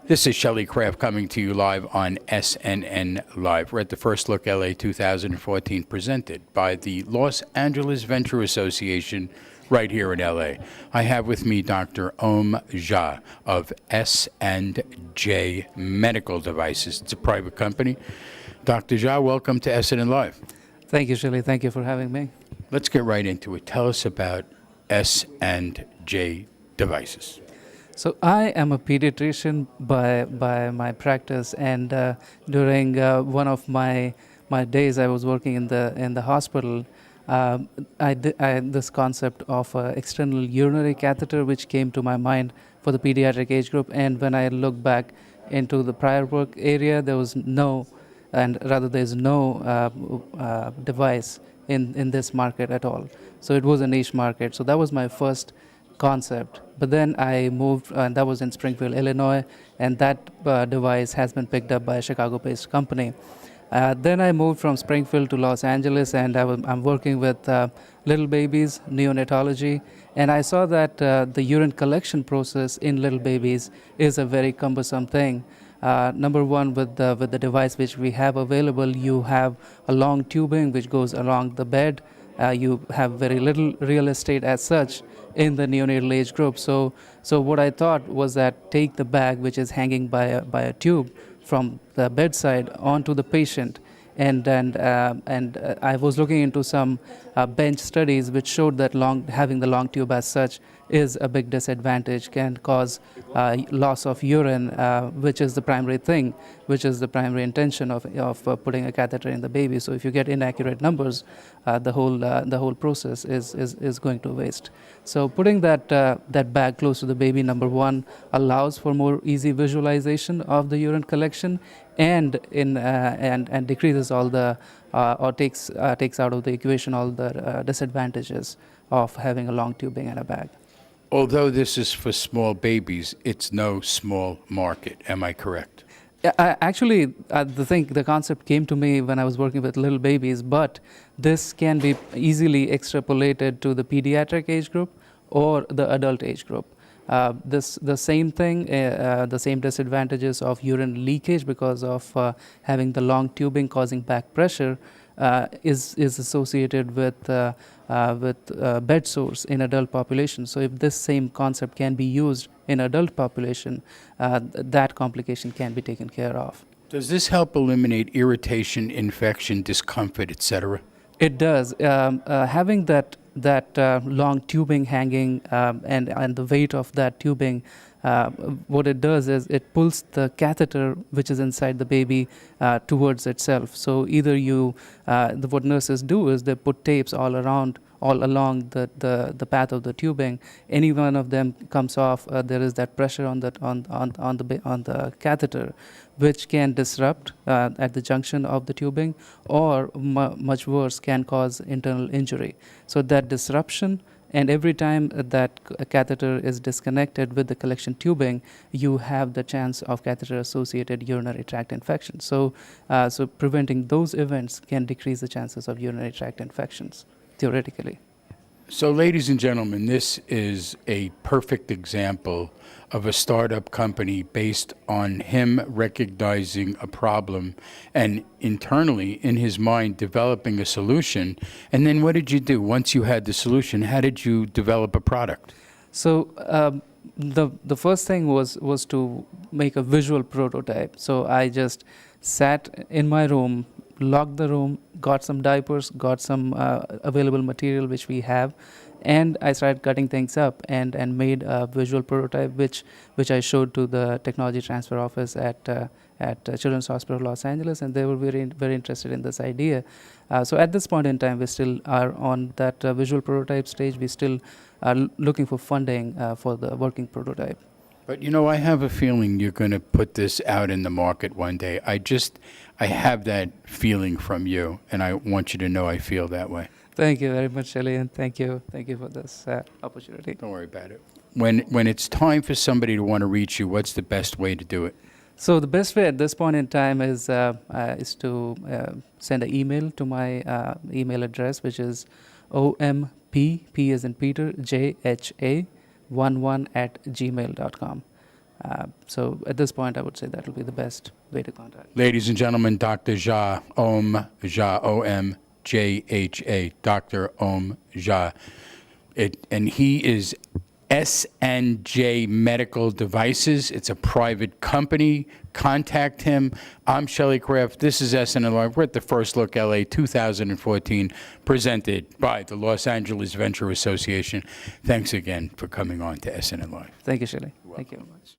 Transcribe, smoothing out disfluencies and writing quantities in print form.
This is Shelley Craft coming to you live on SNNLive. We're at the First Look LA 2014 presented by the Los Angeles Venture Association right here in LA. I have with me Dr. Om Jha of S&J Medical Devices. It's a private company. Dr. Jha, welcome to SNNLive. Thank you, Shelley. Thank you for having me. Let's get right into it. Tell us about S&J Devices. So I am a pediatrician by my practice, and during one of my days, I was working in the hospital. I had this concept of external urinary catheter, which came to my mind for the pediatric age group. And when I look back into the prior work area, there's no device in this market at all. So it was a niche market. So that was my first concept. But then I moved, and that was in Springfield, Illinois, and that device has been picked up by a Chicago-based company. Then I moved from Springfield to Los Angeles, and I'm working with little babies, neonatology, and I saw that the urine collection process in little babies is a very cumbersome thing. Number one, with the device which we have available, you have a long tubing which goes along the bed. You have very little real estate as such in the neonatal age group. So what I thought was that take the bag which is hanging by a tube from the bedside onto the patient, and I was looking into some bench studies which showed that having the long tube as such is a big disadvantage, can cause loss of urine, which is the primary thing, which is the primary intention of putting a catheter in the baby. So if you get inaccurate numbers, the whole process is going to waste. So putting that bag close to the baby, number one, allows for more easy visualization of the urine collection, and decreases all the or takes out of the equation all the disadvantages of having a long tubing and a bag. Although this is for small babies, it's no small market. Am I correct? Actually, the concept came to me when I was working with little babies, but this can be easily extrapolated to the pediatric age group or the adult age group. The same thing, the same disadvantages of urine leakage because of having the long tubing causing back pressure is associated with bed sores in adult population. So if this same concept can be used in adult population, that complication can be taken care of. Does this help eliminate irritation, infection, discomfort, etc.? It does. Having that long tubing hanging and the weight of that tubing, what it does is it pulls the catheter which is inside the baby towards itself. So either what nurses do is they put tapes all along the path of the tubing. Any one of them comes off, there is that pressure on the catheter, which can disrupt at the junction of the tubing, or much worse, can cause internal injury. So that disruption, and every time that a catheter is disconnected with the collection tubing, you have the chance of catheter-associated urinary tract infection. So preventing those events can decrease the chances of urinary tract infections, theoretically. So, ladies and gentlemen, this is a perfect example of a startup company based on him recognizing a problem and internally in his mind developing a solution. And then what did you do? Once you had the solution, how did you develop a product? So the first thing was to make a visual prototype. So I just sat in my room, locked the room, got some diapers, got some available material which we have, and I started cutting things up and made a visual prototype which I showed to the technology transfer office at Children's Hospital Los Angeles, and they were very interested in this idea. So at this point in time, we still are on that visual prototype stage. We still are looking for funding for the working prototype. But I have a feeling you're going to put this out in the market one day. I have that feeling from you, and I want you to know I feel that way. Thank you very much, Shelley, and thank you for this opportunity. Don't worry about it. When it's time for somebody to want to reach you, what's the best way to do it? So the best way at this point in time is to send an email to my email address, which is OMP, P as in Peter, JHA 11 @gmail.com. So at this point, I would say that will be the best way to contact. Ladies and gentlemen, Dr. Jha, Om Jha, O-M-J-H-A, Dr. Om Jha. And he is S&J Medical Devices. It's a private company. Contact him. I'm Shelley Kraft. This is SNNLive. We're at the First Look LA 2014, presented by the Los Angeles Venture Association. Thanks again for coming on to SNNLive. Thank you, Shelley. Thank you very much.